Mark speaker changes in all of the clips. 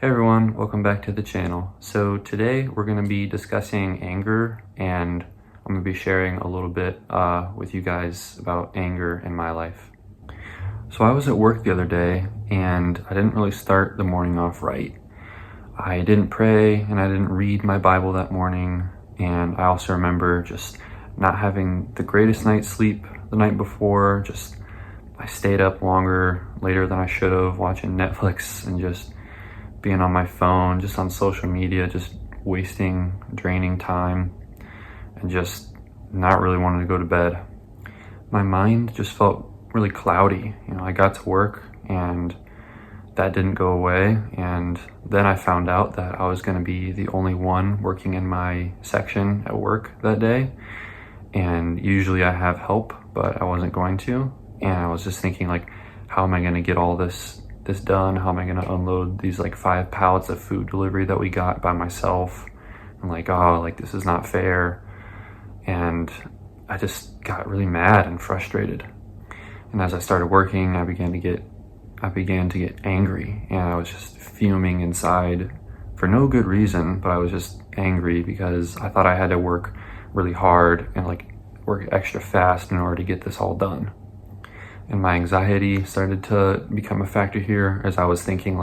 Speaker 1: Hey everyone, welcome back to the channel. So today we're going to be discussing anger, and I'm going to be sharing a little bit with you guys about anger in my life. So I was at work the other day and I didn't really start the morning off right. I didn't pray and I didn't read my Bible that morning, and I also remember just not having the greatest night's sleep the night before. I stayed up later than I should have, watching Netflix and just being on my phone, just on social media, just draining time, and just not really wanting to go to bed. My mind just felt really cloudy. I got to work and that didn't go away. And then I found out that I was going to be the only one working in my section at work that day. And usually I have help, but I wasn't going to. And I was just thinking, like, how am I going to get all this done? How am I going to unload these 5 pallets of food delivery that we got by myself? I'm like, oh, this is not fair. And I just got really mad and frustrated. And as I started working, I began to get angry, and I was just fuming inside for no good reason, but I was just angry because I thought I had to work really hard and work extra fast in order to get this all done. And my anxiety started to become a factor here, as I was thinking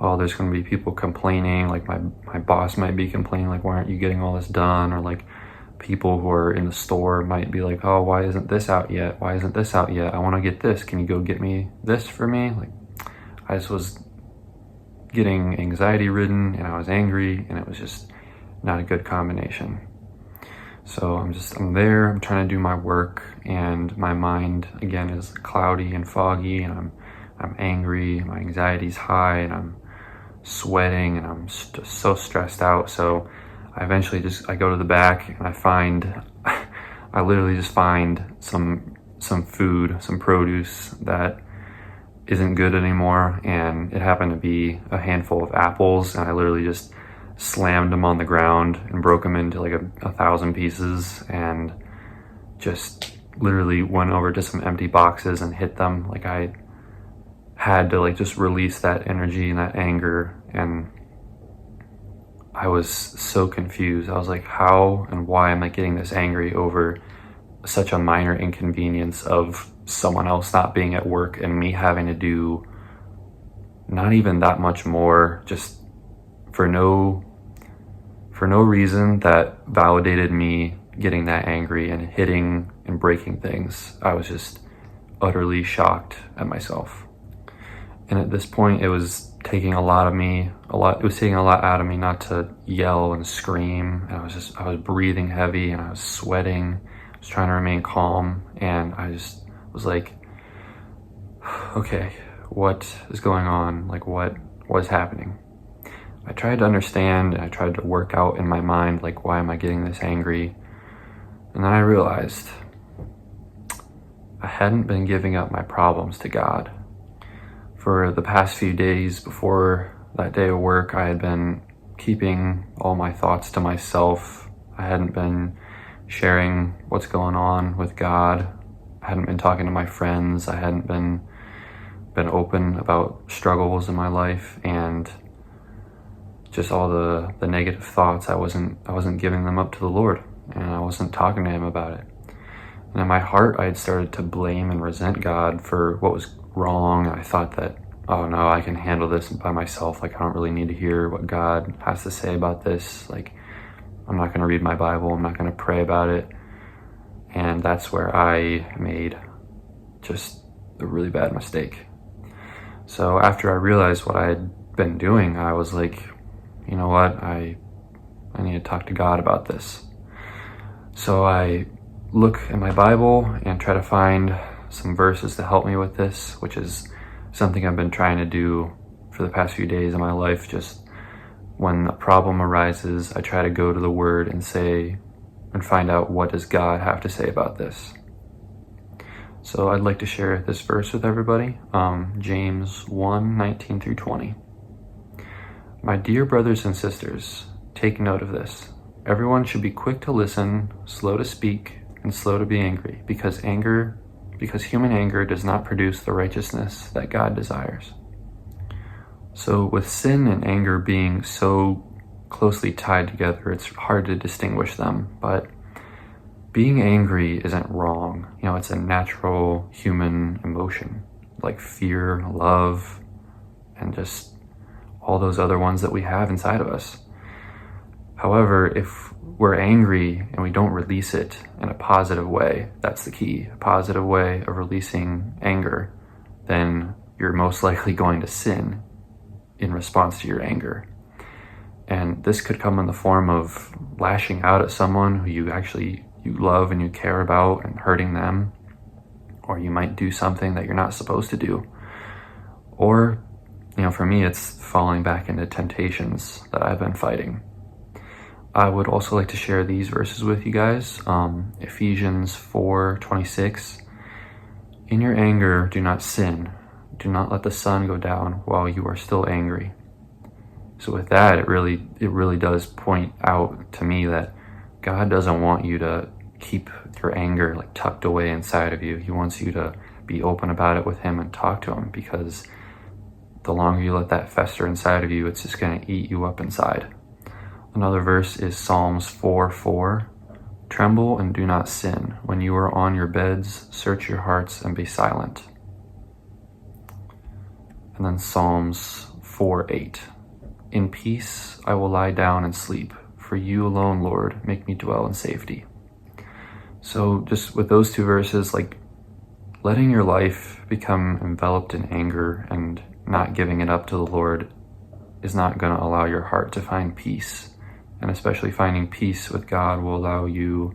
Speaker 1: oh, there's going to be people complaining, my boss might be complaining, why aren't you getting all this done? Or people who are in the store might be like, oh, why isn't this out yet? Why isn't this out yet? I want to get this. Can you go get me this for me? I just was getting anxiety ridden, and I was angry, and it was just not a good combination. So I'm there, I'm trying to do my work, and my mind again is cloudy and foggy, and I'm angry, my anxiety's high, and I'm sweating, and I'm so stressed out. So I eventually I go to the back, and I literally just find some food, some produce that isn't good anymore, and it happened to be a handful of apples, and I literally just slammed them on the ground and broke them into 1,000 pieces, and just literally went over to some empty boxes and hit them. I had to just release that energy and that anger, and I was so confused. I was like, how and why am I getting this angry over such a minor inconvenience of someone else not being at work and me having to do not even that much more, just for no reason that validated me getting that angry and hitting and breaking things. I was just utterly shocked at myself. And at this point, it was taking a lot out of me not to yell and scream. And I was breathing heavy, and I was sweating. I was trying to remain calm, and I just was like, okay, what is going on? What was happening? I tried to understand, and I tried to work out in my mind, why am I getting this angry? And then I realized I hadn't been giving up my problems to God. For the past few days before that day of work, I had been keeping all my thoughts to myself. I hadn't been sharing what's going on with God. I hadn't been talking to my friends. I hadn't been open about struggles in my life, and just all the negative thoughts, I wasn't giving them up to the Lord, and I wasn't talking to him about it. And in my heart, I had started to blame and resent God for what was wrong. I thought that, oh no, I can handle this by myself. I don't really need to hear what God has to say about this. I'm not going to read my Bible. I'm not going to pray about it. And that's where I made just a really bad mistake. So after I realized what I had been doing, I was like, you know what, I need to talk to God about this. So I look in my Bible and try to find some verses to help me with this, which is something I've been trying to do for the past few days of my life. Just when a problem arises, I try to go to the Word and find out, what does God have to say about this? So I'd like to share this verse with everybody, James 1:19 through 20. My dear brothers and sisters, take note of this. Everyone should be quick to listen, slow to speak, and slow to be angry, because human anger does not produce the righteousness that God desires. So with sin and anger being so closely tied together, it's hard to distinguish them, but being angry isn't wrong. It's a natural human emotion, like fear, love, and just all those other ones that we have inside of us. However, if we're angry and we don't release it in a positive way, that's the key, a positive way of releasing anger, then you're most likely going to sin in response to your anger. And this could come in the form of lashing out at someone who you love and you care about and hurting them, or you might do something that you're not supposed to do. Or, for me, it's falling back into temptations that I've been fighting. I would also like to share these verses with you guys. Ephesians 4:26. In your anger, do not sin. Do not let the sun go down while you are still angry. So with that, it really does point out to me that God doesn't want you to keep your anger like tucked away inside of you. He wants you to be open about it with him and talk to him, because the longer you let that fester inside of you, it's just going to eat you up inside. Another verse is Psalms 4:4. Tremble and do not sin. When you are on your beds, search your hearts and be silent. And then Psalms 4:8. In peace I will lie down and sleep, for you alone, Lord, make me dwell in safety. So just with those two verses, like letting your life become enveloped in anger and not giving it up to the Lord is not going to allow your heart to find peace. And especially finding peace with God will allow you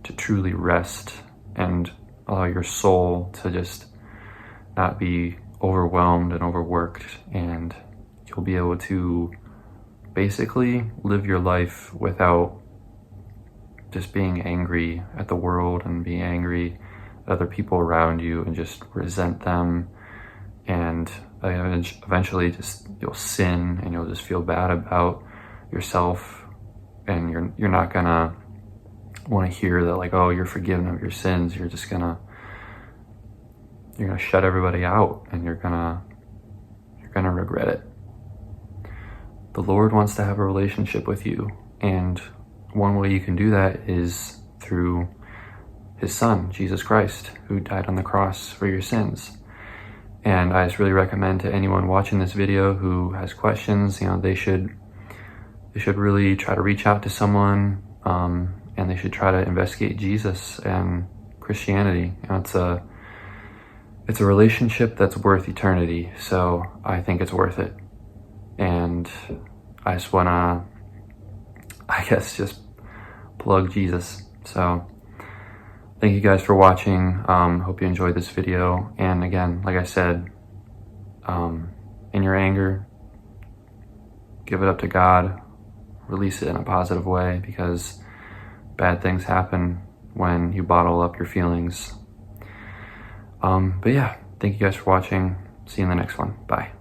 Speaker 1: to truly rest and allow your soul to just not be overwhelmed and overworked, and you'll be able to basically live your life without just being angry at the world and being angry at other people around you and just resent them, and eventually just you'll sin and you'll just feel bad about yourself, and you're not gonna want to hear that, like, oh, you're forgiven of your sins. You're gonna shut everybody out, and you're gonna regret it. The Lord wants to have a relationship with you, and one way you can do that is through his son, Jesus Christ, who died on the cross for your sins. And I just really recommend to anyone watching this video who has questions, they should really try to reach out to someone, and they should try to investigate Jesus and Christianity. It's a relationship that's worth eternity, so I think it's worth it. And I just wanna, just plug Jesus. So thank you guys for watching. Hope you enjoyed this video. And again, like I said, in your anger, give it up to God, release it in a positive way, because bad things happen when you bottle up your feelings. But yeah, thank you guys for watching. See you in the next one. Bye.